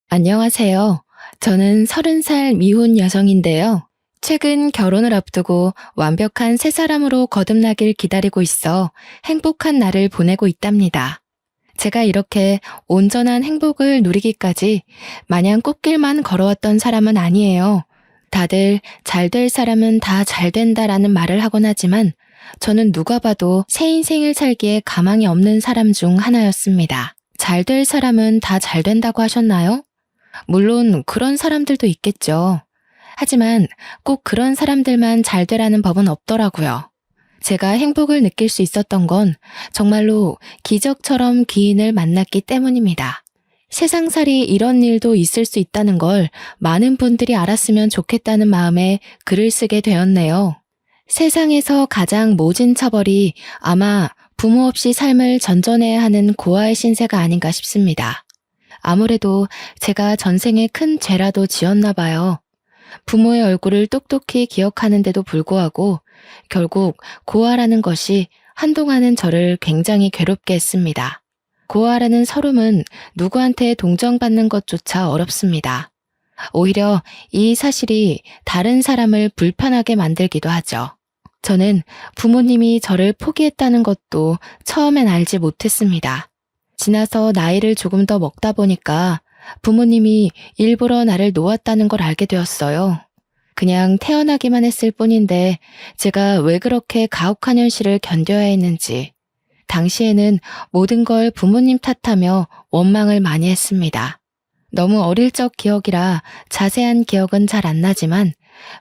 안녕하세요. 저는 30살 미혼 여성인데요. 최근 결혼을 앞두고 완벽한 새 사람으로 거듭나길 기다리고 있어 행복한 날을 보내고 있답니다. 제가 이렇게 온전한 행복을 누리기까지 마냥 꽃길만 걸어왔던 사람은 아니에요. 다들 잘 될 사람은 다 잘 된다라는 말을 하곤 하지만 저는 누가 봐도 새 인생을 살기에 가망이 없는 사람 중 하나였습니다. 잘 될 사람은 다 잘 된다고 하셨나요? 물론 그런 사람들도 있겠죠. 하지만 꼭 그런 사람들만 잘 되라는 법은 없더라고요. 제가 행복을 느낄 수 있었던 건 정말로 기적처럼 귀인을 만났기 때문입니다. 세상살이 이런 일도 있을 수 있다는 걸 많은 분들이 알았으면 좋겠다는 마음에 글을 쓰게 되었네요. 세상에서 가장 모진 처벌이 아마 부모 없이 삶을 전전해야 하는 고아의 신세가 아닌가 싶습니다. 아무래도 제가 전생에 큰 죄라도 지었나 봐요. 부모의 얼굴을 똑똑히 기억하는데도 불구하고 결국 고아라는 것이 한동안은 저를 굉장히 괴롭게 했습니다. 고아라는 서름은 누구한테 동정받는 것조차 어렵습니다. 오히려 이 사실이 다른 사람을 불편하게 만들기도 하죠. 저는 부모님이 저를 포기했다는 것도 처음엔 알지 못했습니다. 지나서 나이를 조금 더 먹다 보니까 부모님이 일부러 나를 놓았다는 걸 알게 되었어요. 그냥 태어나기만 했을 뿐인데 제가 왜 그렇게 가혹한 현실을 견뎌야 했는지. 당시에는 모든 걸 부모님 탓하며 원망을 많이 했습니다. 너무 어릴 적 기억이라 자세한 기억은 잘 안 나지만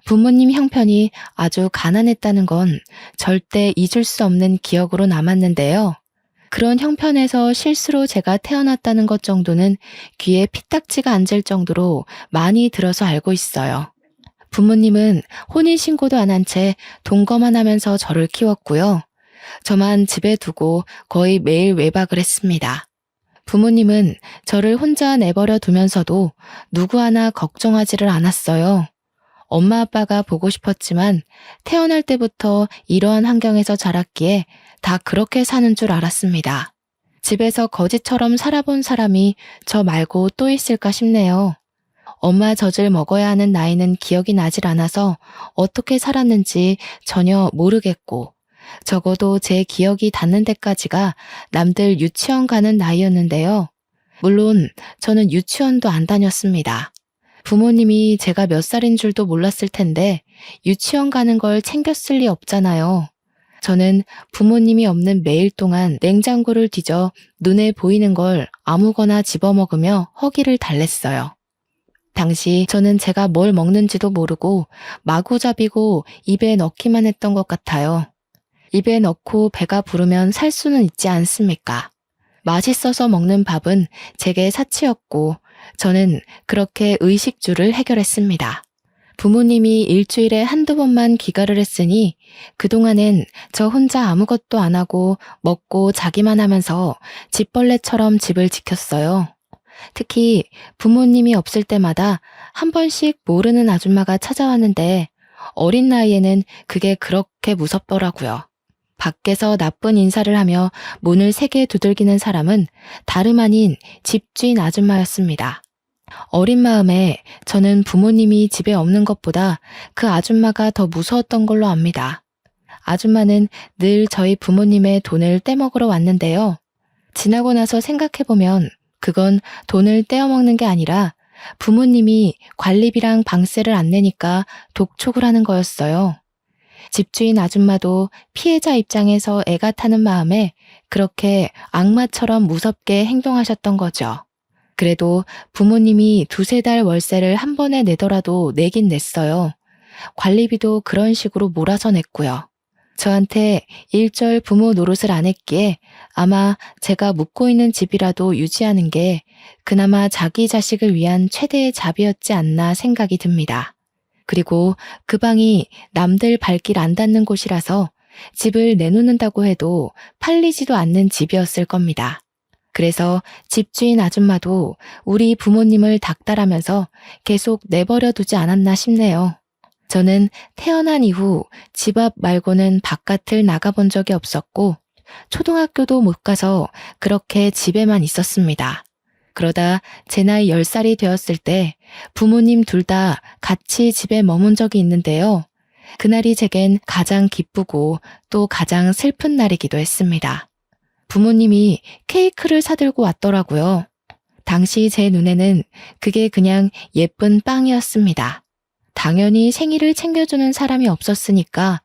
부모님 형편이 아주 가난했다는 건 절대 잊을 수 없는 기억으로 남았는데요. 그런 형편에서 실수로 제가 태어났다는 것 정도는 귀에 피딱지가 앉을 정도로 많이 들어서 알고 있어요. 부모님은 혼인신고도 안 한 채 동거만 하면서 저를 키웠고요. 저만 집에 두고 거의 매일 외박을 했습니다. 부모님은 저를 혼자 내버려 두면서도 누구 하나 걱정하지를 않았어요. 엄마 아빠가 보고 싶었지만 태어날 때부터 이러한 환경에서 자랐기에 다 그렇게 사는 줄 알았습니다. 집에서 거지처럼 살아본 사람이 저 말고 또 있을까 싶네요. 엄마 젖을 먹어야 하는 나이는 기억이 나질 않아서 어떻게 살았는지 전혀 모르겠고 적어도 제 기억이 닿는 데까지가 남들 유치원 가는 나이였는데요. 물론 저는 유치원도 안 다녔습니다. 부모님이 제가 몇 살인 줄도 몰랐을 텐데 유치원 가는 걸 챙겼을 리 없잖아요. 저는 부모님이 없는 매일 동안 냉장고를 뒤져 눈에 보이는 걸 아무거나 집어먹으며 허기를 달랬어요. 당시 저는 제가 뭘 먹는지도 모르고 마구잡이고 입에 넣기만 했던 것 같아요. 입에 넣고 배가 부르면 살 수는 있지 않습니까? 맛있어서 먹는 밥은 제게 사치였고 저는 그렇게 의식주를 해결했습니다. 부모님이 일주일에 한두 번만 귀가를 했으니 그동안엔 저 혼자 아무것도 안 하고 먹고 자기만 하면서 집벌레처럼 집을 지켰어요. 특히 부모님이 없을 때마다 한 번씩 모르는 아줌마가 찾아왔는데 어린 나이에는 그게 그렇게 무섭더라고요. 밖에서 나쁜 인사를 하며 문을 세게 두들기는 사람은 다름 아닌 집주인 아줌마였습니다. 어린 마음에 저는 부모님이 집에 없는 것보다 그 아줌마가 더 무서웠던 걸로 압니다. 아줌마는 늘 저희 부모님의 돈을 떼먹으러 왔는데요. 지나고 나서 생각해보면 그건 돈을 떼어먹는 게 아니라 부모님이 관리비랑 방세를 안 내니까 독촉을 하는 거였어요. 집주인 아줌마도 피해자 입장에서 애가 타는 마음에 그렇게 악마처럼 무섭게 행동하셨던 거죠. 그래도 부모님이 두세 달 월세를 한 번에 내더라도 내긴 냈어요. 관리비도 그런 식으로 몰아서 냈고요. 저한테 일절 부모 노릇을 안 했기에 아마 제가 묵고 있는 집이라도 유지하는 게 그나마 자기 자식을 위한 최대의 자비였지 않나 생각이 듭니다. 그리고 그 방이 남들 발길 안 닿는 곳이라서 집을 내놓는다고 해도 팔리지도 않는 집이었을 겁니다. 그래서 집주인 아줌마도 우리 부모님을 닥달하면서 계속 내버려 두지 않았나 싶네요. 저는 태어난 이후 집 앞 말고는 바깥을 나가본 적이 없었고 초등학교도 못 가서 그렇게 집에만 있었습니다. 그러다 제 나이 10살이 되었을 때 부모님 둘 다 같이 집에 머문 적이 있는데요. 그날이 제겐 가장 기쁘고 또 가장 슬픈 날이기도 했습니다. 부모님이 케이크를 사들고 왔더라고요. 당시 제 눈에는 그게 그냥 예쁜 빵이었습니다. 당연히 생일을 챙겨주는 사람이 없었으니까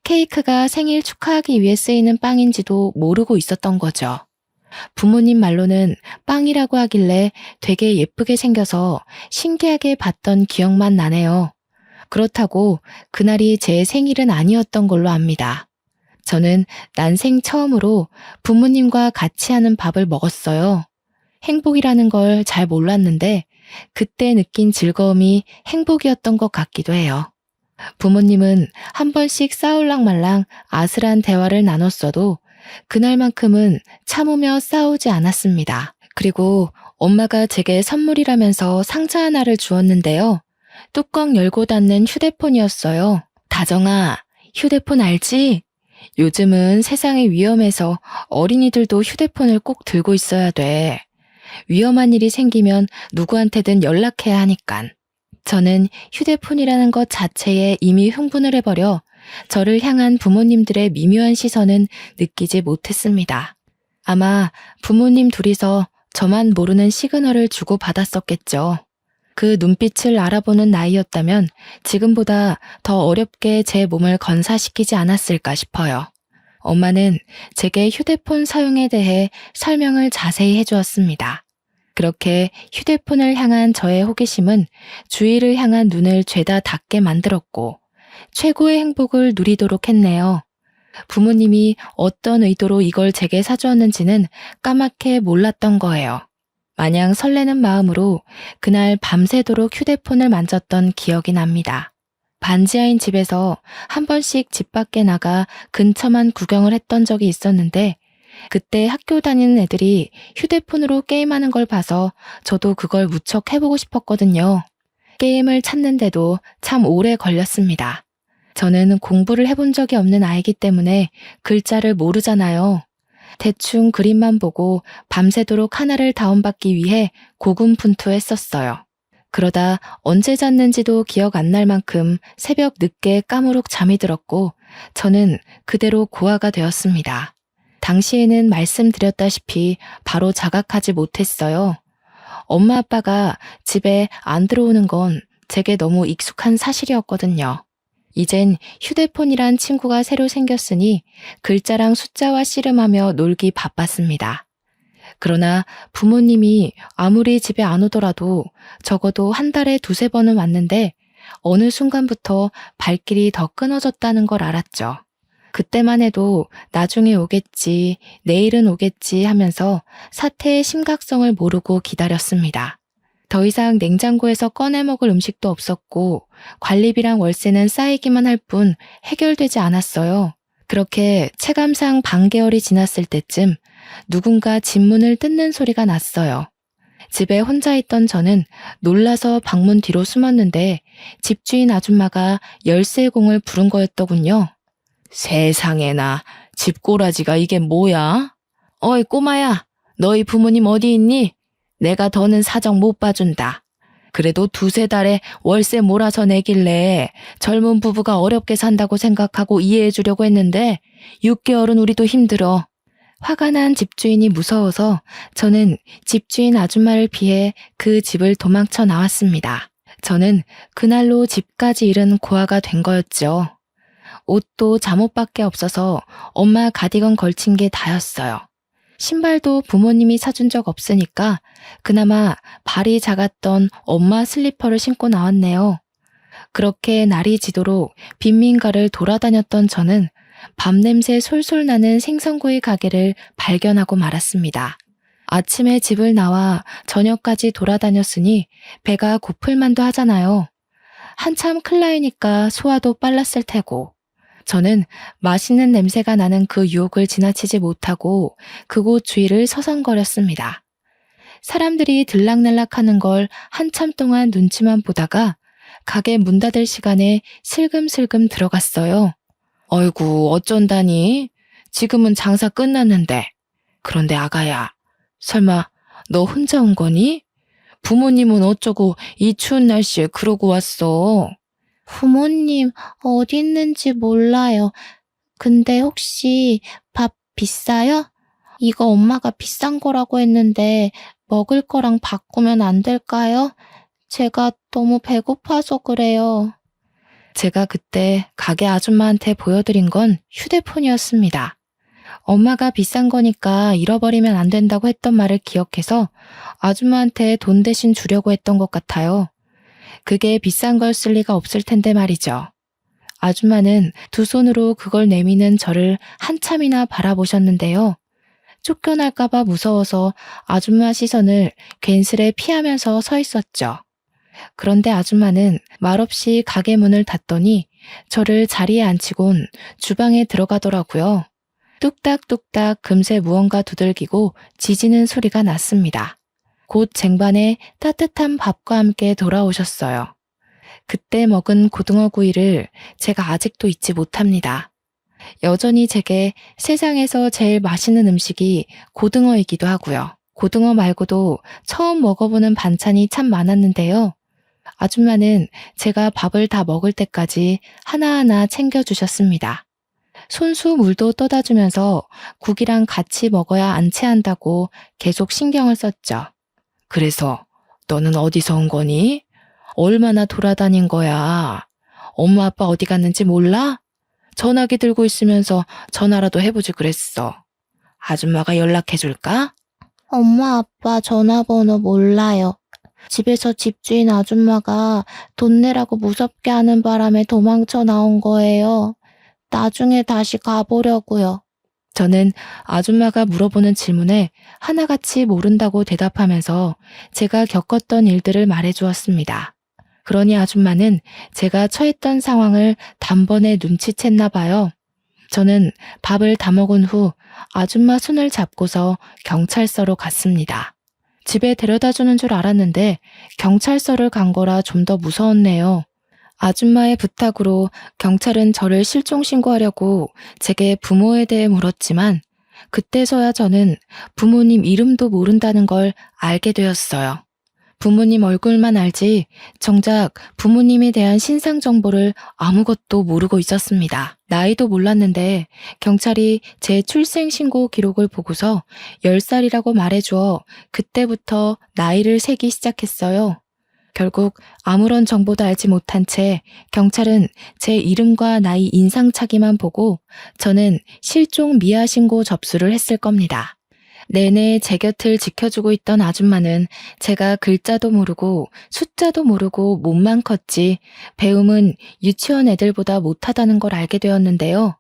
케이크가 생일 축하하기 위해 쓰이는 빵인지도 모르고 있었던 거죠. 부모님 말로는 빵이라고 하길래 되게 예쁘게 생겨서 신기하게 봤던 기억만 나네요. 그렇다고 그날이 제 생일은 아니었던 걸로 압니다. 저는 난생 처음으로 부모님과 같이 하는 밥을 먹었어요. 행복이라는 걸 잘 몰랐는데 그때 느낀 즐거움이 행복이었던 것 같기도 해요. 부모님은 한 번씩 싸울랑말랑 아슬한 대화를 나눴어도 그날만큼은 참으며 싸우지 않았습니다. 그리고 엄마가 제게 선물이라면서 상자 하나를 주었는데요. 뚜껑 열고 닫는 휴대폰이었어요. 다정아, 휴대폰 알지? 요즘은 세상이 위험해서 어린이들도 휴대폰을 꼭 들고 있어야 돼. 위험한 일이 생기면 누구한테든 연락해야 하니깐. 저는 휴대폰이라는 것 자체에 이미 흥분을 해버려 저를 향한 부모님들의 미묘한 시선은 느끼지 못했습니다. 아마 부모님 둘이서 저만 모르는 시그널을 주고받았었겠죠. 그 눈빛을 알아보는 나이였다면 지금보다 더 어렵게 제 몸을 건사시키지 않았을까 싶어요. 엄마는 제게 휴대폰 사용에 대해 설명을 자세히 해주었습니다. 그렇게 휴대폰을 향한 저의 호기심은 주위를 향한 눈을 죄다 닫게 만들었고 최고의 행복을 누리도록 했네요. 부모님이 어떤 의도로 이걸 제게 사주었는지는 까맣게 몰랐던 거예요. 마냥 설레는 마음으로 그날 밤새도록 휴대폰을 만졌던 기억이 납니다. 반지하인 집에서 한 번씩 집 밖에 나가 근처만 구경을 했던 적이 있었는데 그때 학교 다니는 애들이 휴대폰으로 게임하는 걸 봐서 저도 그걸 무척 해보고 싶었거든요. 게임을 찾는데도 참 오래 걸렸습니다. 저는 공부를 해본 적이 없는 아이기 때문에 글자를 모르잖아요. 대충 그림만 보고 밤새도록 하나를 다운받기 위해 고군분투했었어요. 그러다 언제 잤는지도 기억 안 날 만큼 새벽 늦게 까무룩 잠이 들었고 저는 그대로 고아가 되었습니다. 당시에는 말씀드렸다시피 바로 자각하지 못했어요. 엄마 아빠가 집에 안 들어오는 건 제게 너무 익숙한 사실이었거든요. 이젠 휴대폰이란 친구가 새로 생겼으니 글자랑 숫자와 씨름하며 놀기 바빴습니다. 그러나 부모님이 아무리 집에 안 오더라도 적어도 한 달에 2~3번은 왔는데 어느 순간부터 발길이 더 끊어졌다는 걸 알았죠. 그때만 해도 나중에 오겠지, 내일은 오겠지 하면서 사태의 심각성을 모르고 기다렸습니다. 더 이상 냉장고에서 꺼내 먹을 음식도 없었고 관리비랑 월세는 쌓이기만 할 뿐 해결되지 않았어요. 그렇게 체감상 반개월이 지났을 때쯤 누군가 집 문을 뜯는 소리가 났어요. 집에 혼자 있던 저는 놀라서 방문 뒤로 숨었는데 집주인 아줌마가 열쇠공을 부른 거였더군요. 세상에나, 집꼬라지가 이게 뭐야? 어이 꼬마야, 너희 부모님 어디 있니? 내가 더는 사정 못 봐준다. 그래도 2~3달에 월세 몰아서 내길래 젊은 부부가 어렵게 산다고 생각하고 이해해주려고 했는데 6개월은 우리도 힘들어. 화가 난 집주인이 무서워서 저는 집주인 아줌마를 피해 그 집을 도망쳐 나왔습니다. 저는 그날로 집까지 잃은 고아가 된 거였죠. 옷도 잠옷밖에 없어서 엄마 가디건 걸친 게 다였어요. 신발도 부모님이 사준 적 없으니까 그나마 발이 작았던 엄마 슬리퍼를 신고 나왔네요. 그렇게 날이 지도록 빈민가를 돌아다녔던 저는 밤냄새 솔솔 나는 생선구이 가게를 발견하고 말았습니다. 아침에 집을 나와 저녁까지 돌아다녔으니 배가 고플 만도 하잖아요. 한참 클 나이니까 소화도 빨랐을 테고. 저는 맛있는 냄새가 나는 그 유혹을 지나치지 못하고 그곳 주위를 서성거렸습니다. 사람들이 들락날락하는 걸 한참 동안 눈치만 보다가 가게 문 닫을 시간에 슬금슬금 들어갔어요. 어이구, 어쩐다니? 지금은 장사 끝났는데. 그런데 아가야, 설마 너 혼자 온 거니? 부모님은 어쩌고 이 추운 날씨에 그러고 왔어? 부모님 어디 있는지 몰라요. 근데 혹시 밥 비싸요? 이거 엄마가 비싼 거라고 했는데 먹을 거랑 바꾸면 안 될까요? 제가 너무 배고파서 그래요. 제가 그때 가게 아줌마한테 보여드린 건 휴대폰이었습니다. 엄마가 비싼 거니까 잃어버리면 안 된다고 했던 말을 기억해서 아줌마한테 돈 대신 주려고 했던 것 같아요. 그게 비싼 걸 쓸 리가 없을 텐데 말이죠. 아줌마는 두 손으로 그걸 내미는 저를 한참이나 바라보셨는데요. 쫓겨날까봐 무서워서 아줌마 시선을 괜스레 피하면서 서 있었죠. 그런데 아줌마는 말없이 가게 문을 닫더니 저를 자리에 앉히곤 주방에 들어가더라고요. 뚝딱뚝딱 금세 무언가 두들기고 지지는 소리가 났습니다. 곧 쟁반에 따뜻한 밥과 함께 돌아오셨어요. 그때 먹은 고등어 구이를 제가 아직도 잊지 못합니다. 여전히 제게 세상에서 제일 맛있는 음식이 고등어이기도 하고요. 고등어 말고도 처음 먹어보는 반찬이 참 많았는데요. 아줌마는 제가 밥을 다 먹을 때까지 하나하나 챙겨주셨습니다. 손수 물도 떠다 주면서 국이랑 같이 먹어야 안 체한다고 계속 신경을 썼죠. 그래서 너는 어디서 온 거니? 얼마나 돌아다닌 거야? 엄마 아빠 어디 갔는지 몰라? 전화기 들고 있으면서 전화라도 해보지 그랬어. 아줌마가 연락해 줄까? 엄마 아빠 전화번호 몰라요. 집에서 집주인 아줌마가 돈 내라고 무섭게 하는 바람에 도망쳐 나온 거예요. 나중에 다시 가보려고요. 저는 아줌마가 물어보는 질문에 하나같이 모른다고 대답하면서 제가 겪었던 일들을 말해주었습니다. 그러니 아줌마는 제가 처했던 상황을 단번에 눈치챘나 봐요. 저는 밥을 다 먹은 후 아줌마 손을 잡고서 경찰서로 갔습니다. 집에 데려다 주는 줄 알았는데 경찰서를 간 거라 좀 더 무서웠네요. 아줌마의 부탁으로 경찰은 저를 실종 신고하려고 제게 부모에 대해 물었지만 그때서야 저는 부모님 이름도 모른다는 걸 알게 되었어요. 부모님 얼굴만 알지 정작 부모님에 대한 신상 정보를 아무것도 모르고 있었습니다. 나이도 몰랐는데 경찰이 제 출생신고 기록을 보고서 10살이라고 말해주어 그때부터 나이를 세기 시작했어요. 결국 아무런 정보도 알지 못한 채 경찰은 제 이름과 나이 인상착의만 보고 저는 실종 미아 신고 접수를 했을 겁니다. 내내 제 곁을 지켜주고 있던 아줌마는 제가 글자도 모르고 숫자도 모르고 몸만 컸지 배움은 유치원 애들보다 못하다는 걸 알게 되었는데요.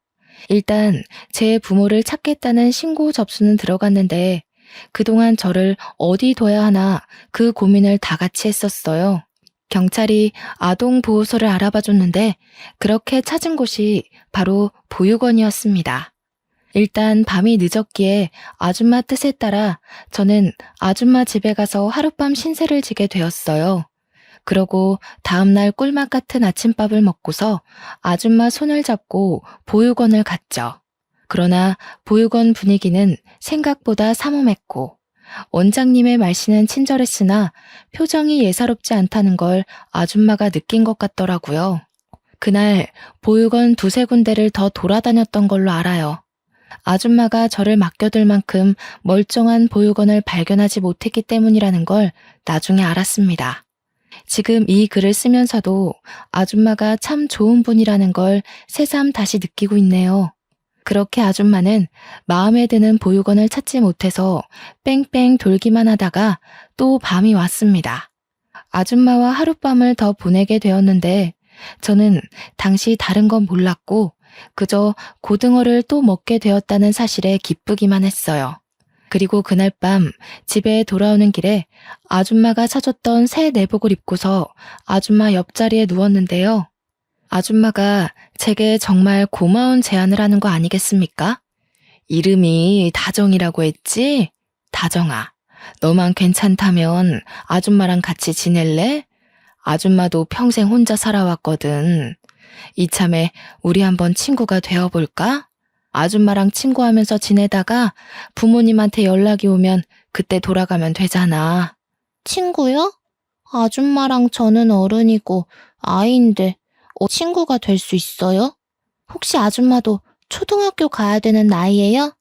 일단 제 부모를 찾겠다는 신고 접수는 들어갔는데 그동안 저를 어디 둬야 하나 그 고민을 다 같이 했었어요. 경찰이 아동보호소를 알아봐 줬는데 그렇게 찾은 곳이 바로 보육원이었습니다. 일단 밤이 늦었기에 아줌마 뜻에 따라 저는 아줌마 집에 가서 하룻밤 신세를 지게 되었어요. 그러고 다음날 꿀맛 같은 아침밥을 먹고서 아줌마 손을 잡고 보육원을 갔죠. 그러나 보육원 분위기는 생각보다 삼엄했고 원장님의 말씨는 친절했으나 표정이 예사롭지 않다는 걸 아줌마가 느낀 것 같더라고요. 그날 보육원 두세 군데를 더 돌아다녔던 걸로 알아요. 아줌마가 저를 맡겨둘 만큼 멀쩡한 보육원을 발견하지 못했기 때문이라는 걸 나중에 알았습니다. 지금 이 글을 쓰면서도 아줌마가 참 좋은 분이라는 걸 새삼 다시 느끼고 있네요. 그렇게 아줌마는 마음에 드는 보육원을 찾지 못해서 뺑뺑 돌기만 하다가 또 밤이 왔습니다. 아줌마와 하룻밤을 더 보내게 되었는데 저는 당시 다른 건 몰랐고 그저 고등어를 또 먹게 되었다는 사실에 기쁘기만 했어요. 그리고 그날 밤 집에 돌아오는 길에 아줌마가 사줬던 새 내복을 입고서 아줌마 옆자리에 누웠는데요. 아줌마가 제게 정말 고마운 제안을 하는 거 아니겠습니까? 이름이 다정이라고 했지? 다정아, 너만 괜찮다면 아줌마랑 같이 지낼래? 아줌마도 평생 혼자 살아왔거든. 이참에 우리 한번 친구가 되어볼까? 아줌마랑 친구하면서 지내다가 부모님한테 연락이 오면 그때 돌아가면 되잖아. 친구요? 아줌마랑 저는 어른이고 아이인데 친구가 될 수 있어요? 혹시 아줌마도 초등학교 가야 되는 나이예요?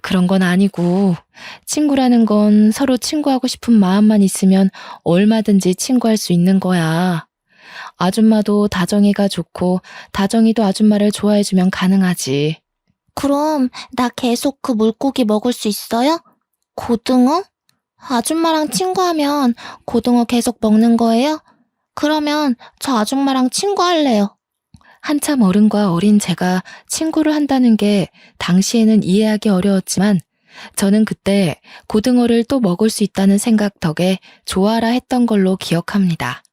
그런 건 아니고, 친구라는 건 서로 친구하고 싶은 마음만 있으면 얼마든지 친구할 수 있는 거야. 아줌마도 다정이가 좋고, 다정이도 아줌마를 좋아해주면 가능하지. 그럼 나 계속 그 물고기 먹을 수 있어요? 고등어? 아줌마랑 친구하면 고등어 계속 먹는 거예요? 그러면 저 아줌마랑 친구할래요. 한참 어른과 어린 제가 친구를 한다는 게 당시에는 이해하기 어려웠지만 저는 그때 고등어를 또 먹을 수 있다는 생각 덕에 좋아라 했던 걸로 기억합니다.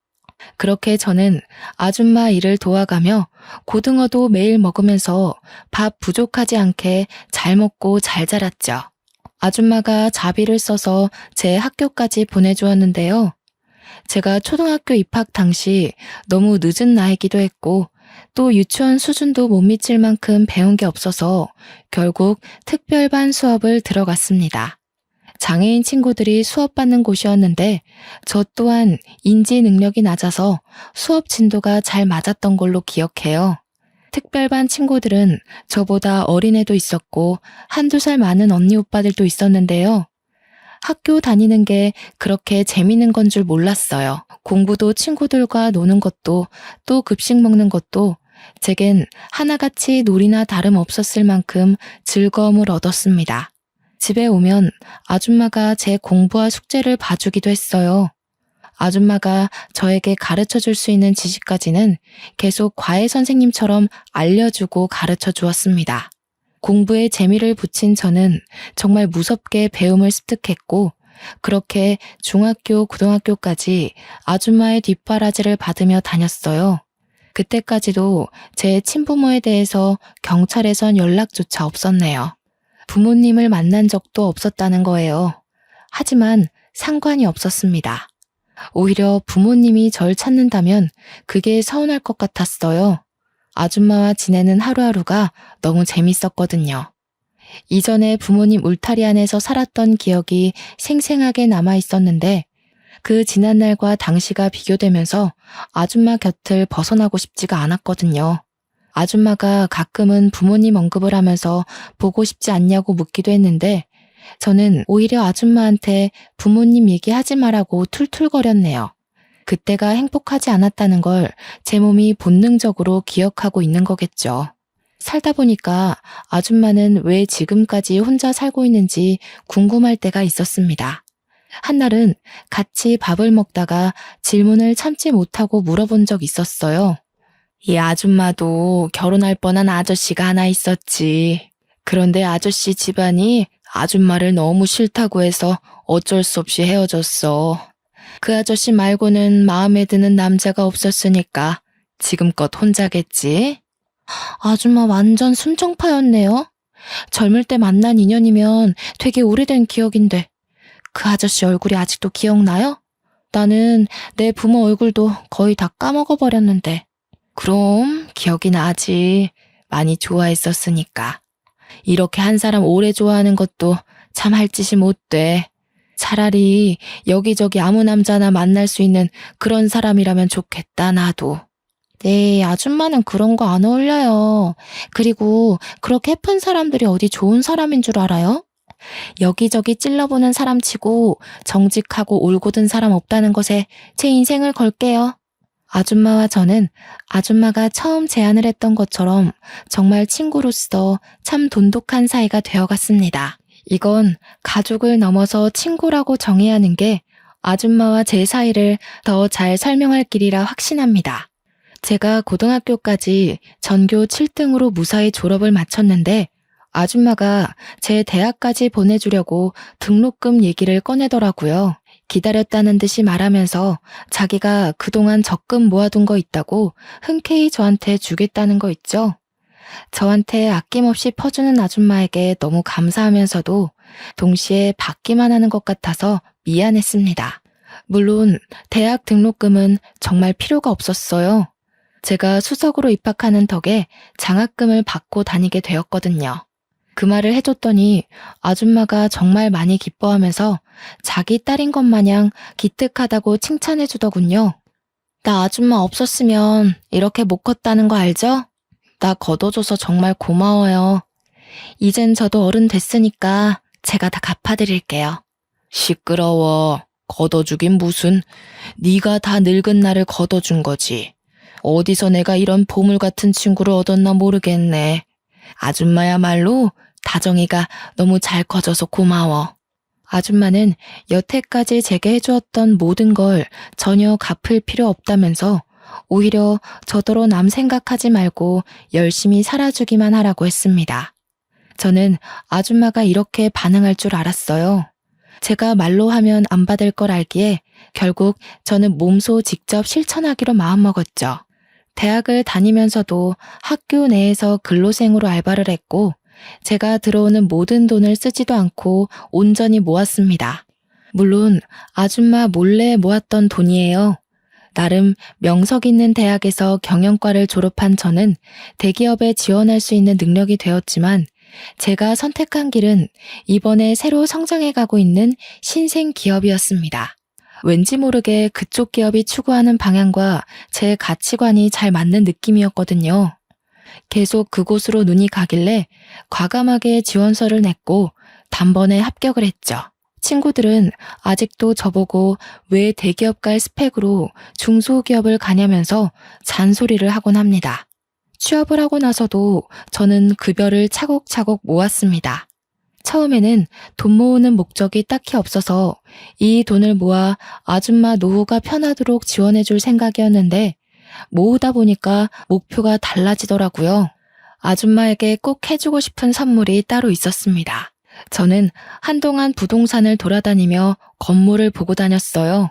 그렇게 저는 아줌마 일을 도와가며 고등어도 매일 먹으면서 밥 부족하지 않게 잘 먹고 잘 자랐죠. 아줌마가 자비를 써서 제 학교까지 보내주었는데요. 제가 초등학교 입학 당시 너무 늦은 나이기도 했고 또 유치원 수준도 못 미칠 만큼 배운 게 없어서 결국 특별반 수업을 들어갔습니다. 장애인 친구들이 수업받는 곳이었는데 저 또한 인지 능력이 낮아서 수업 진도가 잘 맞았던 걸로 기억해요. 특별반 친구들은 저보다 어린 애도 있었고 한두 살 많은 언니 오빠들도 있었는데요. 학교 다니는 게 그렇게 재밌는 건 줄 몰랐어요. 공부도 친구들과 노는 것도 또 급식 먹는 것도 제겐 하나같이 놀이나 다름없었을 만큼 즐거움을 얻었습니다. 집에 오면 아줌마가 제 공부와 숙제를 봐주기도 했어요. 아줌마가 저에게 가르쳐 줄 수 있는 지식까지는 계속 과외 선생님처럼 알려주고 가르쳐 주었습니다. 공부에 재미를 붙인 저는 정말 무섭게 배움을 습득했고 그렇게 중학교, 고등학교까지 아줌마의 뒷바라지를 받으며 다녔어요. 그때까지도 제 친부모에 대해서 경찰에선 연락조차 없었네요. 부모님을 만난 적도 없었다는 거예요. 하지만 상관이 없었습니다. 오히려 부모님이 절 찾는다면 그게 서운할 것 같았어요. 아줌마와 지내는 하루하루가 너무 재밌었거든요. 이전에 부모님 울타리 안에서 살았던 기억이 생생하게 남아 있었는데 그 지난 날과 당시가 비교되면서 아줌마 곁을 벗어나고 싶지가 않았거든요. 아줌마가 가끔은 부모님 언급을 하면서 보고 싶지 않냐고 묻기도 했는데 저는 오히려 아줌마한테 부모님 얘기하지 말라고 툴툴거렸네요. 그때가 행복하지 않았다는 걸 제 몸이 본능적으로 기억하고 있는 거겠죠. 살다 보니까 아줌마는 왜 지금까지 혼자 살고 있는지 궁금할 때가 있었습니다. 한날은 같이 밥을 먹다가 질문을 참지 못하고 물어본 적 있었어요. 이 아줌마도 결혼할 뻔한 아저씨가 하나 있었지. 그런데 아저씨 집안이 아줌마를 너무 싫다고 해서 어쩔 수 없이 헤어졌어. 그 아저씨 말고는 마음에 드는 남자가 없었으니까 지금껏 혼자겠지? 아줌마 완전 순정파였네요. 젊을 때 만난 인연이면 되게 오래된 기억인데 그 아저씨 얼굴이 아직도 기억나요? 나는 내 부모 얼굴도 거의 다 까먹어버렸는데. 그럼 기억이 나지. 많이 좋아했었으니까. 이렇게 한 사람 오래 좋아하는 것도 참 할 짓이 못 돼. 차라리 여기저기 아무 남자나 만날 수 있는 그런 사람이라면 좋겠다, 나도. 네, 아줌마는 그런 거 안 어울려요. 그리고 그렇게 예쁜 사람들이 어디 좋은 사람인 줄 알아요? 여기저기 찔러보는 사람 치고 정직하고 올곧은 사람 없다는 것에 제 인생을 걸게요. 아줌마와 저는 아줌마가 처음 제안을 했던 것처럼 정말 친구로서 참 돈독한 사이가 되어갔습니다. 이건 가족을 넘어서 친구라고 정해야 하는 게 아줌마와 제 사이를 더 잘 설명할 길이라 확신합니다. 제가 고등학교까지 전교 7등으로 무사히 졸업을 마쳤는데 아줌마가 제 대학까지 보내주려고 등록금 얘기를 꺼내더라고요. 기다렸다는 듯이 말하면서 자기가 그동안 적금 모아둔 거 있다고 흔쾌히 저한테 주겠다는 거 있죠. 저한테 아낌없이 퍼주는 아줌마에게 너무 감사하면서도 동시에 받기만 하는 것 같아서 미안했습니다. 물론 대학 등록금은 정말 필요가 없었어요. 제가 수석으로 입학하는 덕에 장학금을 받고 다니게 되었거든요. 그 말을 해줬더니 아줌마가 정말 많이 기뻐하면서 자기 딸인 것 마냥 기특하다고 칭찬해주더군요. 나 아줌마 없었으면 이렇게 못 컸다는 거 알죠? 나 걷어줘서 정말 고마워요. 이젠 저도 어른 됐으니까 제가 다 갚아드릴게요. 시끄러워. 걷어주긴 무슨. 네가 다 늙은 나를 걷어준 거지. 어디서 내가 이런 보물 같은 친구를 얻었나 모르겠네. 아줌마야말로 다정이가 너무 잘 커져서 고마워. 아줌마는 여태까지 제게 해주었던 모든 걸 전혀 갚을 필요 없다면서 오히려 저더러 남 생각하지 말고 열심히 살아주기만 하라고 했습니다. 저는 아줌마가 이렇게 반응할 줄 알았어요. 제가 말로 하면 안 받을 걸 알기에 결국 저는 몸소 직접 실천하기로 마음먹었죠. 대학을 다니면서도 학교 내에서 근로생으로 알바를 했고 제가 들어오는 모든 돈을 쓰지도 않고 온전히 모았습니다. 물론 아줌마 몰래 모았던 돈이에요. 나름 명석 있는 대학에서 경영과를 졸업한 저는 대기업에 지원할 수 있는 능력이 되었지만 제가 선택한 길은 이번에 새로 성장해 가고 있는 신생 기업이었습니다. 왠지 모르게 그쪽 기업이 추구하는 방향과 제 가치관이 잘 맞는 느낌이었거든요. 계속 그곳으로 눈이 가길래 과감하게 지원서를 냈고 단번에 합격을 했죠. 친구들은 아직도 저보고 왜 대기업 갈 스펙으로 중소기업을 가냐면서 잔소리를 하곤 합니다. 취업을 하고 나서도 저는 급여를 차곡차곡 모았습니다. 처음에는 돈 모으는 목적이 딱히 없어서 이 돈을 모아 아줌마 노후가 편하도록 지원해줄 생각이었는데 모으다 보니까 목표가 달라지더라고요. 아줌마에게 꼭 해주고 싶은 선물이 따로 있었습니다. 저는 한동안 부동산을 돌아다니며 건물을 보고 다녔어요.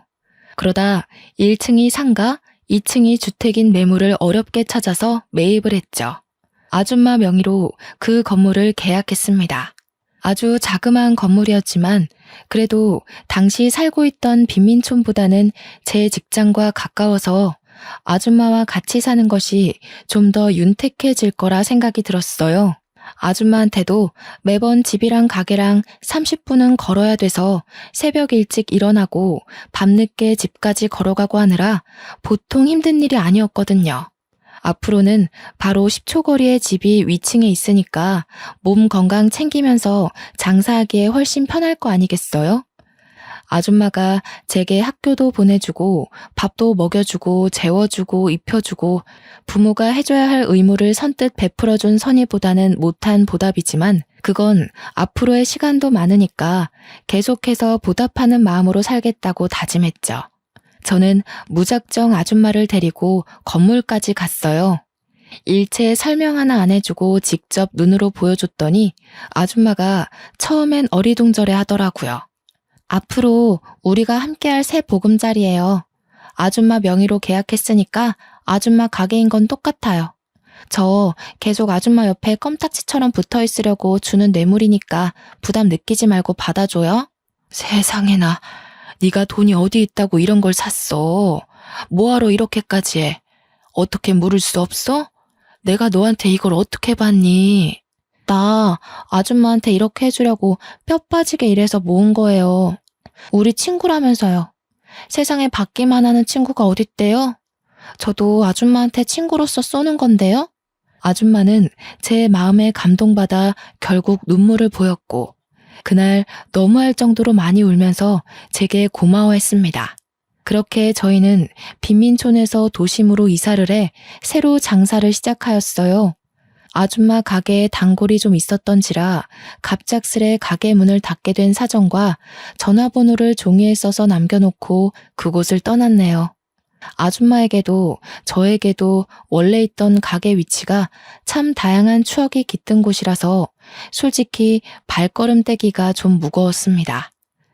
그러다 1층이 상가, 2층이 주택인 매물을 어렵게 찾아서 매입을 했죠. 아줌마 명의로 그 건물을 계약했습니다. 아주 자그마한 건물이었지만 그래도 당시 살고 있던 빈민촌보다는 제 직장과 가까워서 아줌마와 같이 사는 것이 좀 더 윤택해질 거라 생각이 들었어요. 아줌마한테도 매번 집이랑 가게랑 30분은 걸어야 돼서 새벽 일찍 일어나고 밤늦게 집까지 걸어가고 하느라 보통 힘든 일이 아니었거든요. 앞으로는 바로 10초 거리의 집이 위층에 있으니까 몸 건강 챙기면서 장사하기에 훨씬 편할 거 아니겠어요? 아줌마가 제게 학교도 보내주고 밥도 먹여주고 재워주고 입혀주고 부모가 해줘야 할 의무를 선뜻 베풀어준 선의보다는 못한 보답이지만 그건 앞으로의 시간도 많으니까 계속해서 보답하는 마음으로 살겠다고 다짐했죠. 저는 무작정 아줌마를 데리고 건물까지 갔어요. 일체 설명 하나 안 해주고 직접 눈으로 보여줬더니 아줌마가 처음엔 어리둥절해 하더라고요. 앞으로 우리가 함께할 새 보금자리예요. 아줌마 명의로 계약했으니까 아줌마 가게인 건 똑같아요. 저 계속 아줌마 옆에 껌딱지처럼 붙어 있으려고 주는 뇌물이니까 부담 느끼지 말고 받아줘요. 세상에나, 네가 돈이 어디 있다고 이런 걸 샀어. 뭐하러 이렇게까지 해? 어떻게 물을 수 없어? 내가 너한테 이걸 어떻게 받니? 나 아줌마한테 이렇게 해주려고 뼈 빠지게 일해서 모은 거예요. 우리 친구라면서요. 세상에 받기만 하는 친구가 어딨대요? 저도 아줌마한테 친구로서 쏘는 건데요. 아줌마는 제 마음에 감동받아 결국 눈물을 보였고 그날 너무할 정도로 많이 울면서 제게 고마워했습니다. 그렇게 저희는 빈민촌에서 도심으로 이사를 해 새로 장사를 시작하였어요. 아줌마 가게에 단골이 좀 있었던지라 갑작스레 가게 문을 닫게 된 사정과 전화번호를 종이에 써서 남겨놓고 그곳을 떠났네요. 아줌마에게도 저에게도 원래 있던 가게 위치가 참 다양한 추억이 깃든 곳이라서 솔직히 발걸음 떼기가 좀 무거웠습니다.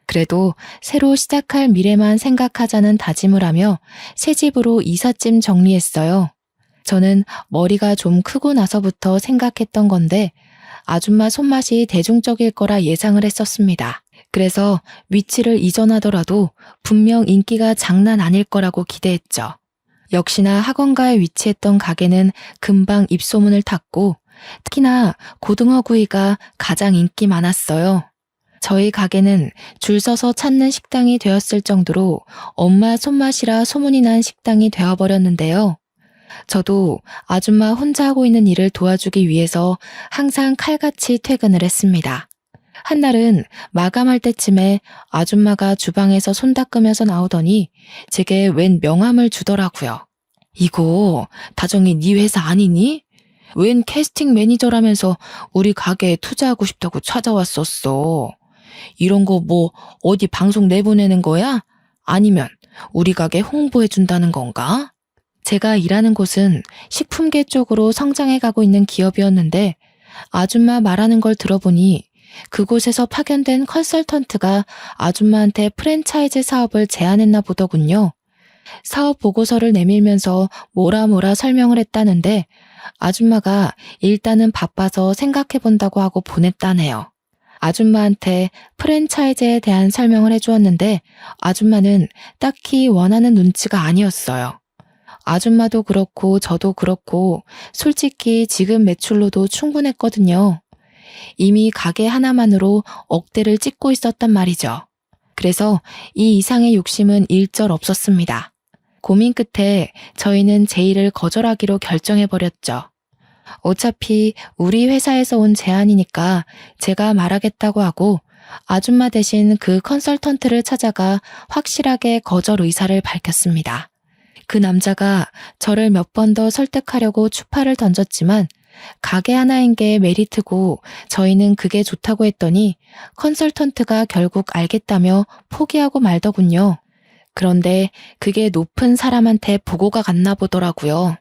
그래도 새로 시작할 미래만 생각하자는 다짐을 하며 새 집으로 이삿짐 정리했어요. 저는 머리가 좀 크고 나서부터 생각했던 건데 아줌마 손맛이 대중적일 거라 예상을 했었습니다. 그래서 위치를 이전하더라도 분명 인기가 장난 아닐 거라고 기대했죠. 역시나 학원가에 위치했던 가게는 금방 입소문을 탔고 특히나 고등어구이가 가장 인기 많았어요. 저희 가게는 줄 서서 찾는 식당이 되었을 정도로 엄마 손맛이라 소문이 난 식당이 되어버렸는데요. 저도 아줌마 혼자 하고 있는 일을 도와주기 위해서 항상 칼같이 퇴근을 했습니다. 한날은 마감할 때쯤에 아줌마가 주방에서 손 닦으면서 나오더니 제게 웬 명함을 주더라고요. 이거 다정이 네 회사 아니니? 웬 캐스팅 매니저라면서 우리 가게에 투자하고 싶다고 찾아왔었어. 이런 거 뭐 어디 방송 내보내는 거야? 아니면 우리 가게 홍보해준다는 건가? 제가 일하는 곳은 식품계 쪽으로 성장해 가고 있는 기업이었는데 아줌마 말하는 걸 들어보니 그곳에서 파견된 컨설턴트가 아줌마한테 프랜차이즈 사업을 제안했나 보더군요. 사업 보고서를 내밀면서 뭐라 설명을 했다는데 아줌마가 일단은 바빠서 생각해본다고 하고 보냈다네요. 아줌마한테 프랜차이즈에 대한 설명을 해주었는데 아줌마는 딱히 원하는 눈치가 아니었어요. 아줌마도 그렇고 저도 그렇고 솔직히 지금 매출로도 충분했거든요. 이미 가게 하나만으로 억대를 찍고 있었단 말이죠. 그래서 이 이상의 욕심은 일절 없었습니다. 고민 끝에 저희는 제의를 거절하기로 결정해버렸죠. 어차피 우리 회사에서 온 제안이니까 제가 말하겠다고 하고 아줌마 대신 그 컨설턴트를 찾아가 확실하게 거절 의사를 밝혔습니다. 그 남자가 저를 몇 번 더 설득하려고 추파를 던졌지만 가게 하나인 게 메리트고 저희는 그게 좋다고 했더니 컨설턴트가 결국 알겠다며 포기하고 말더군요. 그런데 그게 높은 사람한테 보고가 갔나 보더라고요.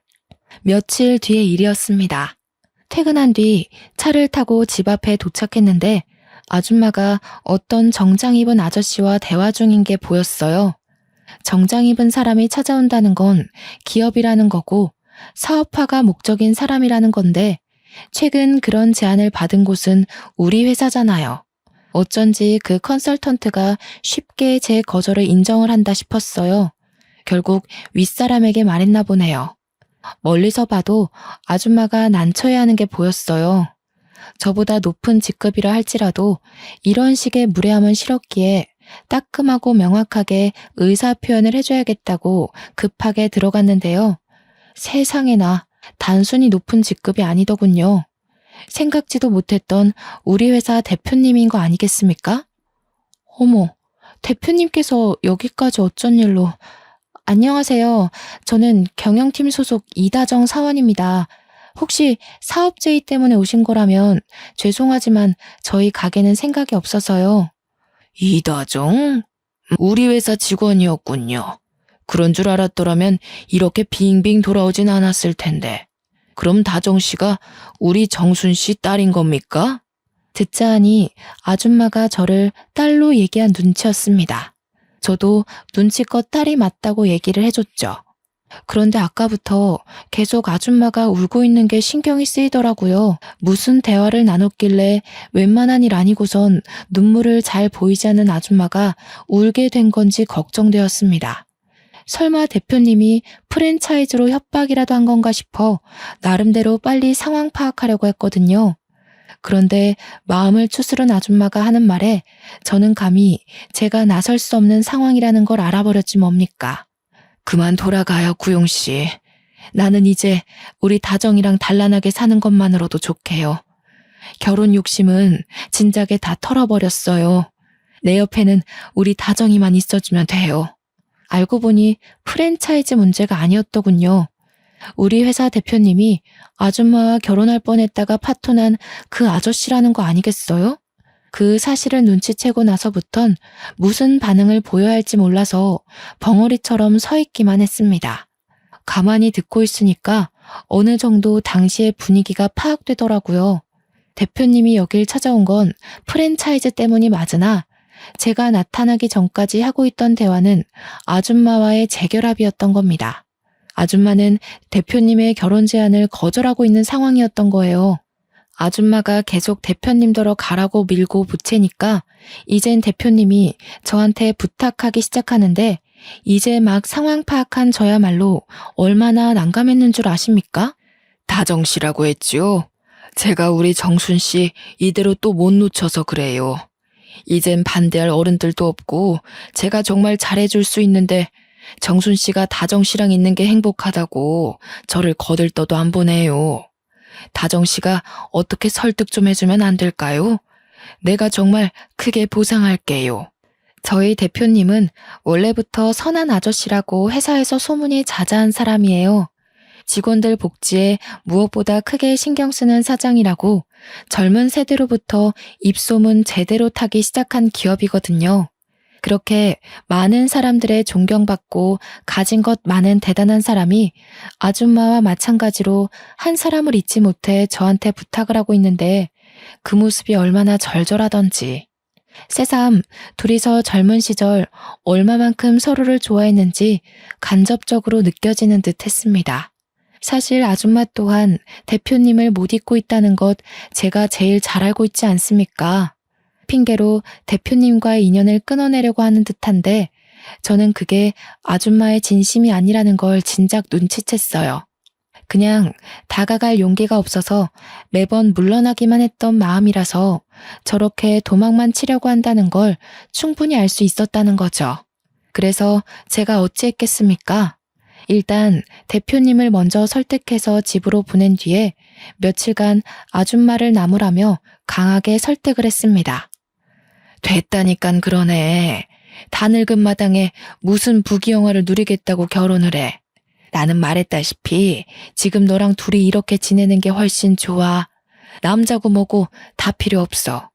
며칠 뒤의 일이었습니다. 퇴근한 뒤 차를 타고 집 앞에 도착했는데 아줌마가 어떤 정장 입은 아저씨와 대화 중인 게 보였어요. 정장 입은 사람이 찾아온다는 건 기업이라는 거고 사업화가 목적인 사람이라는 건데 최근 그런 제안을 받은 곳은 우리 회사잖아요. 어쩐지 그 컨설턴트가 쉽게 제 거절을 인정을 한다 싶었어요. 결국 윗사람에게 말했나 보네요. 멀리서 봐도 아줌마가 난처해하는 게 보였어요. 저보다 높은 직급이라 할지라도 이런 식의 무례함은 싫었기에 따끔하고 명확하게 의사 표현을 해줘야겠다고 급하게 들어갔는데요. 세상에나 단순히 높은 직급이 아니더군요. 생각지도 못했던 우리 회사 대표님인 거 아니겠습니까? 어머, 대표님께서 여기까지 어쩐 일로... 안녕하세요. 저는 경영팀 소속 이다정 사원입니다. 혹시 사업 제의 때문에 오신 거라면 죄송하지만 저희 가게는 생각이 없어서요. 이다정? 우리 회사 직원이었군요. 그런 줄 알았더라면 이렇게 빙빙 돌아오진 않았을 텐데. 그럼 다정 씨가 우리 정순 씨 딸인 겁니까? 듣자 하니 아줌마가 저를 딸로 얘기한 눈치였습니다. 저도 눈치껏 딸이 맞다고 얘기를 해줬죠. 그런데 아까부터 계속 아줌마가 울고 있는 게 신경이 쓰이더라고요. 무슨 대화를 나눴길래 웬만한 일 아니고선 눈물을 잘 보이지 않는 아줌마가 울게 된 건지 걱정되었습니다. 설마 대표님이 프랜차이즈로 협박이라도 한 건가 싶어 나름대로 빨리 상황 파악하려고 했거든요. 그런데 마음을 추스른 아줌마가 하는 말에 저는 감히 제가 나설 수 없는 상황이라는 걸 알아버렸지 뭡니까. 그만 돌아가요, 구용 씨. 나는 이제 우리 다정이랑 단란하게 사는 것만으로도 좋게요. 결혼 욕심은 진작에 다 털어버렸어요. 내 옆에는 우리 다정이만 있어주면 돼요. 알고 보니 프랜차이즈 문제가 아니었더군요. 우리 회사 대표님이 아줌마와 결혼할 뻔했다가 파토난 그 아저씨라는 거 아니겠어요? 그 사실을 눈치채고 나서부턴 무슨 반응을 보여야 할지 몰라서 벙어리처럼 서 있기만 했습니다. 가만히 듣고 있으니까 어느 정도 당시의 분위기가 파악되더라고요. 대표님이 여길 찾아온 건 프랜차이즈 때문이 맞으나 제가 나타나기 전까지 하고 있던 대화는 아줌마와의 재결합이었던 겁니다. 아줌마는 대표님의 결혼 제안을 거절하고 있는 상황이었던 거예요. 아줌마가 계속 대표님더러 가라고 밀고 부채니까 이젠 대표님이 저한테 부탁하기 시작하는데 이제 막 상황 파악한 저야말로 얼마나 난감했는 줄 아십니까? 다정 씨라고 했지요. 제가 우리 정순 씨 이대로 또 못 놓쳐서 그래요. 이젠 반대할 어른들도 없고 제가 정말 잘해줄 수 있는데 정순 씨가 다정 씨랑 있는 게 행복하다고 저를 거들떠도 안 보내요. 다정 씨가 어떻게 설득 좀 해주면 안 될까요? 내가 정말 크게 보상할게요. 저희 대표님은 원래부터 선한 아저씨라고 회사에서 소문이 자자한 사람이에요. 직원들 복지에 무엇보다 크게 신경 쓰는 사장이라고 젊은 세대로부터 입소문 제대로 타기 시작한 기업이거든요. 그렇게 많은 사람들의 존경받고 가진 것 많은 대단한 사람이 아줌마와 마찬가지로 한 사람을 잊지 못해 저한테 부탁을 하고 있는데 그 모습이 얼마나 절절하던지. 새삼 둘이서 젊은 시절 얼마만큼 서로를 좋아했는지 간접적으로 느껴지는 듯 했습니다. 사실 아줌마 또한 대표님을 못 잊고 있다는 것 제가 제일 잘 알고 있지 않습니까? 핑계로 대표님과의 인연을 끊어내려고 하는 듯한데 저는 그게 아줌마의 진심이 아니라는 걸 진작 눈치챘어요. 그냥 다가갈 용기가 없어서 매번 물러나기만 했던 마음이라서 저렇게 도망만 치려고 한다는 걸 충분히 알 수 있었다는 거죠. 그래서 제가 어찌했겠습니까? 일단 대표님을 먼저 설득해서 집으로 보낸 뒤에 며칠간 아줌마를 나무라며 강하게 설득을 했습니다. 됐다니깐 그러네. 다 늙은 마당에 무슨 부귀영화를 누리겠다고 결혼을 해. 나는 말했다시피 지금 너랑 둘이 이렇게 지내는 게 훨씬 좋아. 남자고 뭐고 다 필요 없어.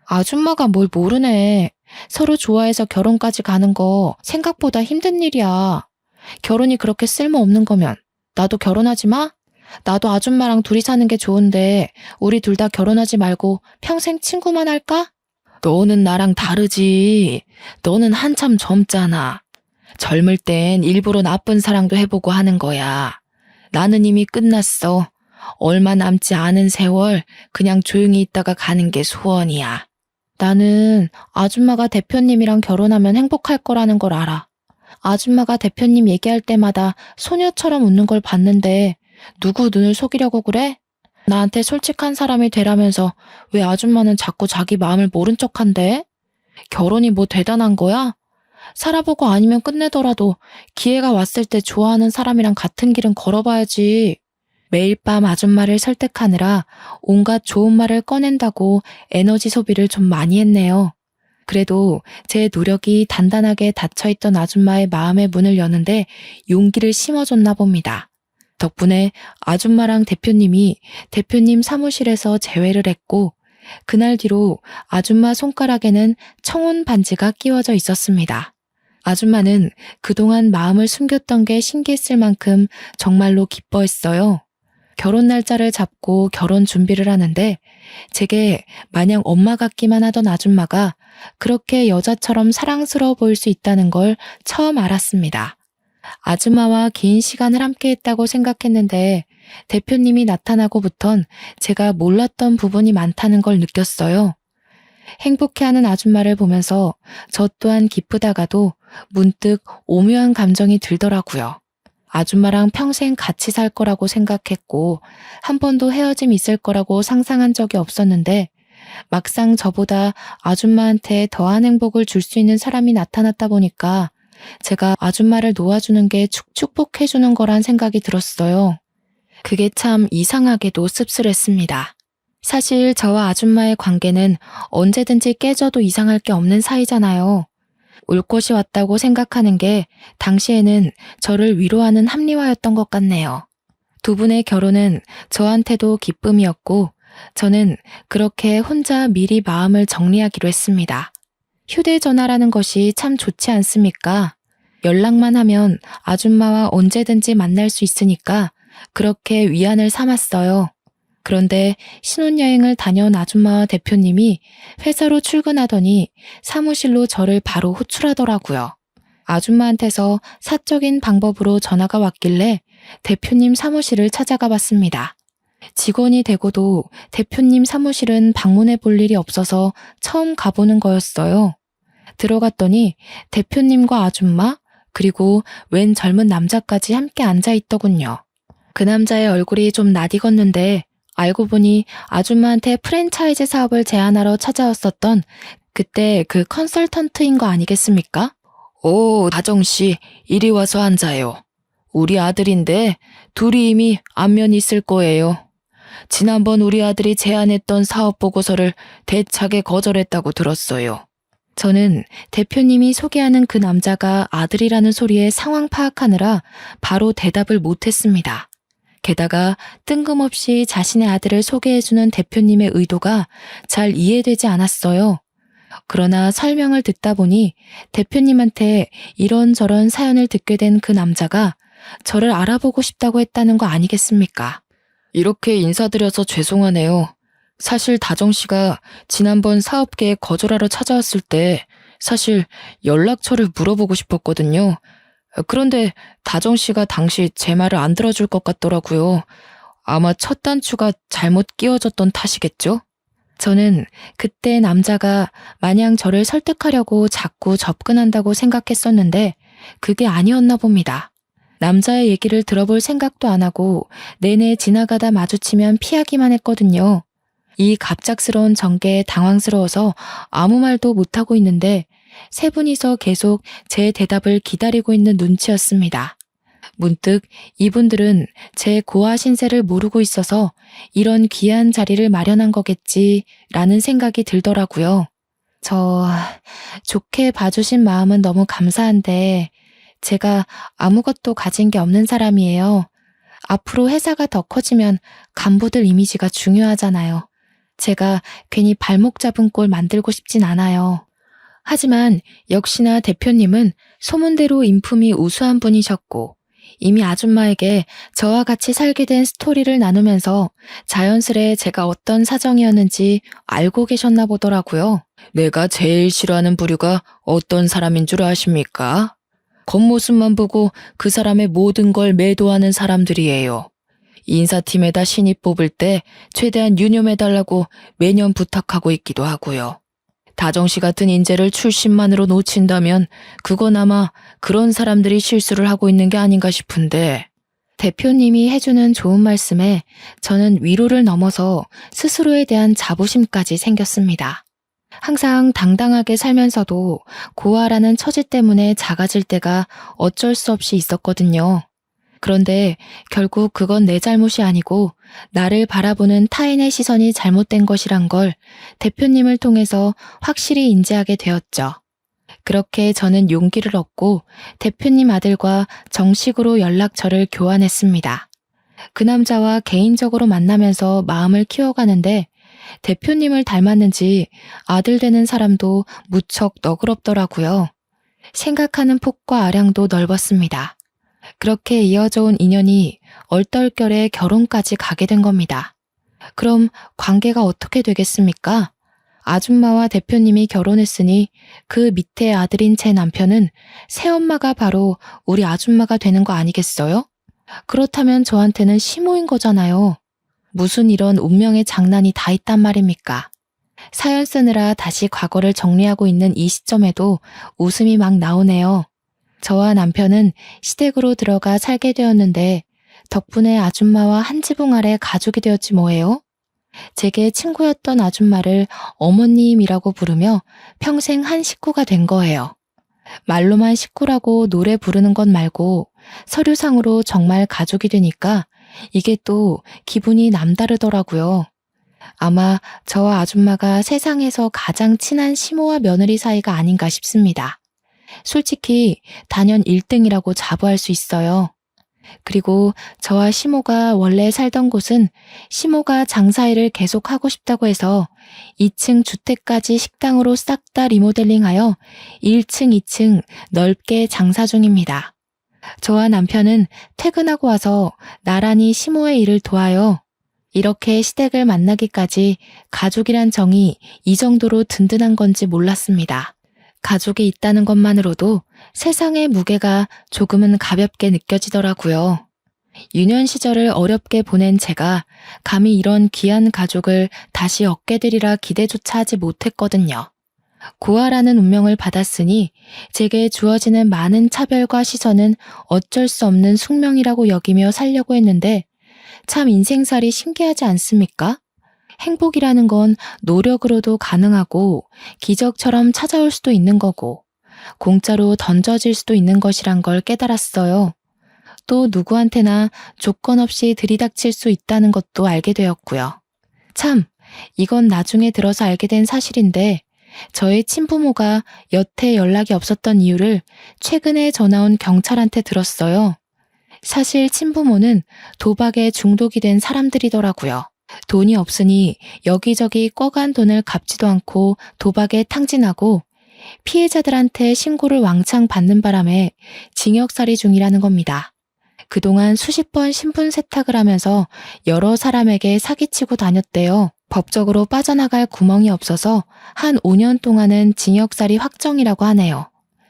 아줌마가 뭘 모르네. 서로 좋아해서 결혼까지 가는 거 생각보다 힘든 일이야. 결혼이 그렇게 쓸모없는 거면 나도 결혼하지 마? 나도 아줌마랑 둘이 사는 게 좋은데 우리 둘 다 결혼하지 말고 평생 친구만 할까? 너는 나랑 다르지. 너는 한참 젊잖아. 젊을 땐 일부러 나쁜 사랑도 해보고 하는 거야. 나는 이미 끝났어. 얼마 남지 않은 세월 그냥 조용히 있다가 가는 게 소원이야. 나는 아줌마가 대표님이랑 결혼하면 행복할 거라는 걸 알아. 아줌마가 대표님 얘기할 때마다 소녀처럼 웃는 걸 봤는데 누구 눈을 속이려고 그래? 나한테 솔직한 사람이 되라면서 왜 아줌마는 자꾸 자기 마음을 모른 척한대? 결혼이 뭐 대단한 거야? 살아보고 아니면 끝내더라도 기회가 왔을 때 좋아하는 사람이랑 같은 길은 걸어봐야지. 매일 밤 아줌마를 설득하느라 온갖 좋은 말을 꺼낸다고 에너지 소비를 좀 많이 했네요. 그래도 제 노력이 단단하게 닫혀있던 아줌마의 마음의 문을 여는데 용기를 심어줬나 봅니다. 덕분에 아줌마랑 대표님이 대표님 사무실에서 재회를 했고 그날 뒤로 아줌마 손가락에는 청혼 반지가 끼워져 있었습니다. 아줌마는 그동안 마음을 숨겼던 게 신기했을 만큼 정말로 기뻐했어요. 결혼 날짜를 잡고 결혼 준비를 하는데 제게 마냥 엄마 같기만 하던 아줌마가 그렇게 여자처럼 사랑스러워 보일 수 있다는 걸 처음 알았습니다. 아줌마와 긴 시간을 함께 했다고 생각했는데 대표님이 나타나고부턴 제가 몰랐던 부분이 많다는 걸 느꼈어요. 행복해하는 아줌마를 보면서 저 또한 기쁘다가도 문득 오묘한 감정이 들더라고요. 아줌마랑 평생 같이 살 거라고 생각했고 한 번도 헤어짐 있을 거라고 상상한 적이 없었는데 막상 저보다 아줌마한테 더한 행복을 줄 수 있는 사람이 나타났다 보니까 제가 아줌마를 놓아주는 게 축복해주는 거란 생각이 들었어요. 그게 참 이상하게도 씁쓸했습니다. 사실 저와 아줌마의 관계는 언제든지 깨져도 이상할 게 없는 사이잖아요. 올 것이 왔다고 생각하는 게 당시에는 저를 위로하는 합리화였던 것 같네요. 두 분의 결혼은 저한테도 기쁨이었고 저는 그렇게 혼자 미리 마음을 정리하기로 했습니다. 휴대전화라는 것이 참 좋지 않습니까? 연락만 하면 아줌마와 언제든지 만날 수 있으니까 그렇게 위안을 삼았어요. 그런데 신혼여행을 다녀온 아줌마와 대표님이 회사로 출근하더니 사무실로 저를 바로 호출하더라고요. 아줌마한테서 사적인 방법으로 전화가 왔길래 대표님 사무실을 찾아가 봤습니다. 직원이 되고도 대표님 사무실은 방문해 볼 일이 없어서 처음 가보는 거였어요. 들어갔더니 대표님과 아줌마 그리고 웬 젊은 남자까지 함께 앉아 있더군요. 그 남자의 얼굴이 좀 낯익었는데 알고 보니 아줌마한테 프랜차이즈 사업을 제안하러 찾아왔었던 그때 그 컨설턴트인 거 아니겠습니까? 오, 다정씨, 이리 와서 앉아요. 우리 아들인데 둘이 이미 안면이 있을 거예요. 지난번 우리 아들이 제안했던 사업 보고서를 대차게 거절했다고 들었어요. 저는 대표님이 소개하는 그 남자가 아들이라는 소리에 상황 파악하느라 바로 대답을 못했습니다. 게다가 뜬금없이 자신의 아들을 소개해주는 대표님의 의도가 잘 이해되지 않았어요. 그러나 설명을 듣다 보니 대표님한테 이런저런 사연을 듣게 된 그 남자가 저를 알아보고 싶다고 했다는 거 아니겠습니까? 이렇게 인사드려서 죄송하네요. 사실 다정 씨가 지난번 사업 계획 거절하러 찾아왔을 때 사실 연락처를 물어보고 싶었거든요. 그런데 다정 씨가 당시 제 말을 안 들어줄 것 같더라고요. 아마 첫 단추가 잘못 끼워졌던 탓이겠죠? 저는 그때 남자가 마냥 저를 설득하려고 자꾸 접근한다고 생각했었는데 그게 아니었나 봅니다. 남자의 얘기를 들어볼 생각도 안 하고 내내 지나가다 마주치면 피하기만 했거든요. 이 갑작스러운 전개에 당황스러워서 아무 말도 못하고 있는데 세 분이서 계속 제 대답을 기다리고 있는 눈치였습니다. 문득 이분들은 제 고아 신세를 모르고 있어서 이런 귀한 자리를 마련한 거겠지라는 생각이 들더라고요. 좋게 봐주신 마음은 너무 감사한데 제가 아무것도 가진 게 없는 사람이에요. 앞으로 회사가 더 커지면 간부들 이미지가 중요하잖아요. 제가 괜히 발목 잡은 꼴 만들고 싶진 않아요. 하지만 역시나 대표님은 소문대로 인품이 우수한 분이셨고 이미 아줌마에게 저와 같이 살게 된 스토리를 나누면서 자연스레 제가 어떤 사정이었는지 알고 계셨나 보더라고요. 내가 제일 싫어하는 부류가 어떤 사람인 줄 아십니까? 겉모습만 보고 그 사람의 모든 걸 매도하는 사람들이에요. 인사팀에다 신입 뽑을 때 최대한 유념해달라고 매년 부탁하고 있기도 하고요. 다정씨 같은 인재를 출신만으로 놓친다면 그건 아마 그런 사람들이 실수를 하고 있는 게 아닌가 싶은데 대표님이 해주는 좋은 말씀에 저는 위로를 넘어서 스스로에 대한 자부심까지 생겼습니다. 항상 당당하게 살면서도 고아라는 처지 때문에 작아질 때가 어쩔 수 없이 있었거든요. 그런데 결국 그건 내 잘못이 아니고 나를 바라보는 타인의 시선이 잘못된 것이란 걸 대표님을 통해서 확실히 인지하게 되었죠. 그렇게 저는 용기를 얻고 대표님 아들과 정식으로 연락처를 교환했습니다. 그 남자와 개인적으로 만나면서 마음을 키워가는데 대표님을 닮았는지 아들 되는 사람도 무척 너그럽더라고요. 생각하는 폭과 아량도 넓었습니다. 그렇게 이어져 온 인연이 얼떨결에 결혼까지 가게 된 겁니다. 그럼 관계가 어떻게 되겠습니까? 아줌마와 대표님이 결혼했으니 그 밑에 아들인 제 남편은 새엄마가 바로 우리 아줌마가 되는 거 아니겠어요? 그렇다면 저한테는 시모인 거잖아요. 무슨 이런 운명의 장난이 다 있단 말입니까? 사연 쓰느라 다시 과거를 정리하고 있는 이 시점에도 웃음이 막 나오네요. 저와 남편은 시댁으로 들어가 살게 되었는데 덕분에 아줌마와 한 지붕 아래 가족이 되었지 뭐예요? 제게 친구였던 아줌마를 어머님이라고 부르며 평생 한 식구가 된 거예요. 말로만 식구라고 노래 부르는 것 말고 서류상으로 정말 가족이 되니까 이게 또 기분이 남다르더라고요. 아마 저와 아줌마가 세상에서 가장 친한 시모와 며느리 사이가 아닌가 싶습니다. 솔직히 단연 1등이라고 자부할 수 있어요. 그리고 저와 시모가 원래 살던 곳은 시모가 장사일을 계속 하고 싶다고 해서 2층 주택까지 식당으로 싹 다 리모델링하여 1층, 2층 넓게 장사 중입니다. 저와 남편은 퇴근하고 와서 나란히 시모의 일을 도와요. 이렇게 시댁을 만나기까지 가족이란 정이 이 정도로 든든한 건지 몰랐습니다. 가족이 있다는 것만으로도 세상의 무게가 조금은 가볍게 느껴지더라고요. 유년 시절을 어렵게 보낸 제가 감히 이런 귀한 가족을 다시 얻게 되리라 기대조차 하지 못했거든요. 고아라는 운명을 받았으니 제게 주어지는 많은 차별과 시선은 어쩔 수 없는 숙명이라고 여기며 살려고 했는데 참 인생살이 신기하지 않습니까? 행복이라는 건 노력으로도 가능하고 기적처럼 찾아올 수도 있는 거고 공짜로 던져질 수도 있는 것이란 걸 깨달았어요. 또 누구한테나 조건 없이 들이닥칠 수 있다는 것도 알게 되었고요. 참, 이건 나중에 들어서 알게 된 사실인데 저의 친부모가 여태 연락이 없었던 이유를 최근에 전화온 경찰한테 들었어요. 사실 친부모는 도박에 중독이 된 사람들이더라고요. 돈이 없으니 여기저기 꿔간 돈을 갚지도 않고 도박에 탕진하고 피해자들한테 신고를 왕창 받는 바람에 징역살이 중이라는 겁니다. 그동안 수십 번 신분 세탁을 하면서 여러 사람에게 사기치고 다녔대요. 법적으로 빠져나갈 구멍이 없어서 한 5년 동안은 징역살이 확정이라고 하네요.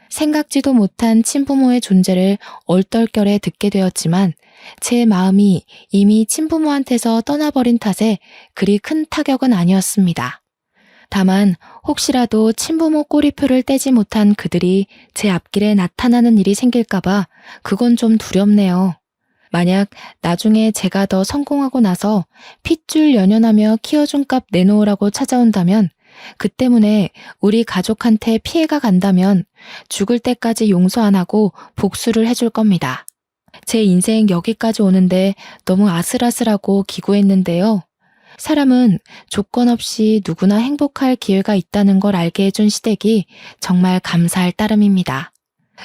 생각지도 못한 친부모의 존재를 얼떨결에 듣게 되었지만 제 마음이 이미 친부모한테서 떠나버린 탓에 그리 큰 타격은 아니었습니다. 다만 혹시라도 친부모 꼬리표를 떼지 못한 그들이 제 앞길에 나타나는 일이 생길까봐 그건 좀 두렵네요. 만약 나중에 제가 더 성공하고 나서 핏줄 연연하며 키워준 값 내놓으라고 찾아온다면 그 때문에 우리 가족한테 피해가 간다면 죽을 때까지 용서 안 하고 복수를 해줄 겁니다. 제 인생 여기까지 오는데 너무 아슬아슬하고 기구했는데요. 사람은 조건 없이 누구나 행복할 기회가 있다는 걸 알게 해준 시댁이 정말 감사할 따름입니다.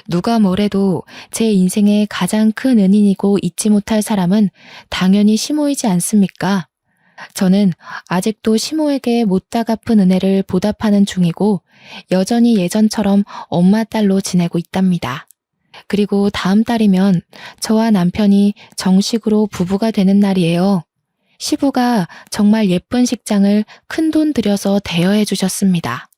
누가 뭐래도 제 인생의 가장 큰 은인이고 잊지 못할 사람은 당연히 시모이지 않습니까? 저는 아직도 시모에게 못다 갚은 은혜를 보답하는 중이고 여전히 예전처럼 엄마 딸로 지내고 있답니다. 그리고 다음 달이면 저와 남편이 정식으로 부부가 되는 날이에요. 시부가 정말 예쁜 식장을 큰돈 들여서 대여해 주셨습니다.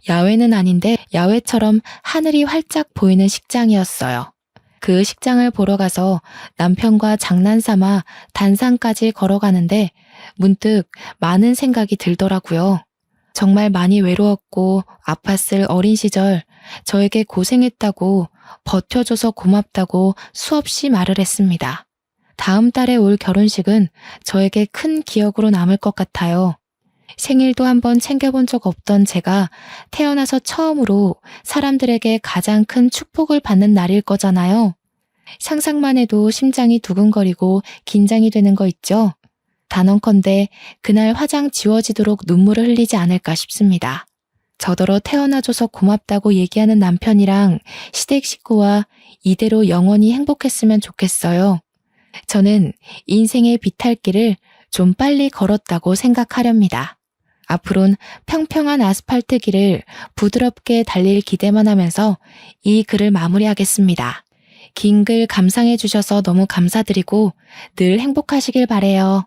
야외는 아닌데 야외처럼 하늘이 활짝 보이는 식장이었어요. 그 식장을 보러 가서 남편과 장난삼아 단상까지 걸어가는데 문득 많은 생각이 들더라고요. 정말 많이 외로웠고 아팠을 어린 시절 저에게 고생했다고 버텨줘서 고맙다고 수없이 말을 했습니다. 다음 달에 올 결혼식은 저에게 큰 기억으로 남을 것 같아요. 생일도 한번 챙겨본 적 없던 제가 태어나서 처음으로 사람들에게 가장 큰 축복을 받는 날일 거잖아요. 상상만 해도 심장이 두근거리고 긴장이 되는 거 있죠? 단언컨대 그날 화장 지워지도록 눈물을 흘리지 않을까 싶습니다. 저더러 태어나줘서 고맙다고 얘기하는 남편이랑 시댁 식구와 이대로 영원히 행복했으면 좋겠어요. 저는 인생의 비탈길을 좀 빨리 걸었다고 생각하렵니다. 앞으론 평평한 아스팔트 길을 부드럽게 달릴 기대만 하면서 이 글을 마무리하겠습니다. 긴 글 감상해 주셔서 너무 감사드리고 늘 행복하시길 바래요.